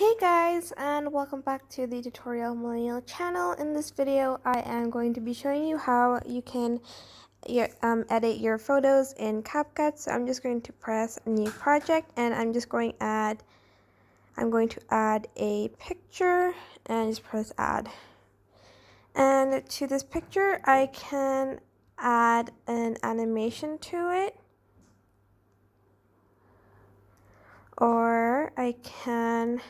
Hey guys, and welcome back to the Tutorial Millennial channel. In this video, I am going to be showing you how you can edit your photos in CapCut. So I'm just going to press new project, and I'm going to add a picture and just press add. And to this picture, I can add an animation to it, or I can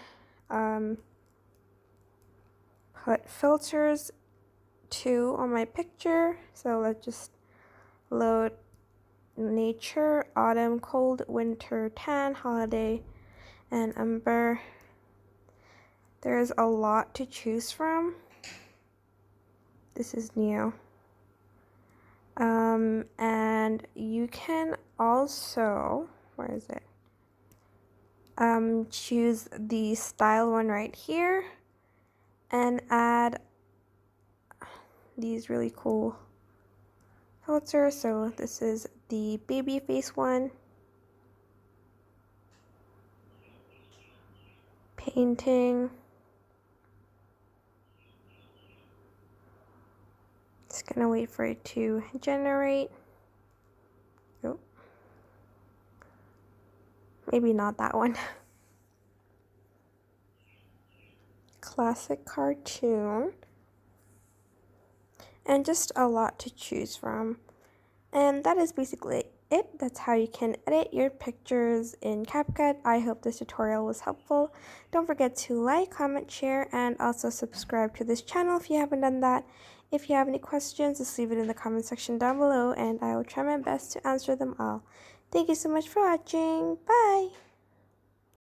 put filters too on my picture. So let's just load nature, autumn, cold, winter, tan, holiday, and umber. There's a lot to choose from. This is new. And you can also, where is it? Choose the style one right here and add these really cool filters. So this is the baby face one, painting, just gonna wait for it to generate. Oh, maybe not that one. Classic cartoon, and just a lot to choose from. And that is basically it. That's how you can edit your pictures in CapCut. I hope this tutorial was helpful. Don't forget to like, comment, share, and also subscribe to this channel if you haven't done that. If you have any questions, just leave it in the comment section down below, and I will try my best to answer them all. Thank you so much for watching. Bye!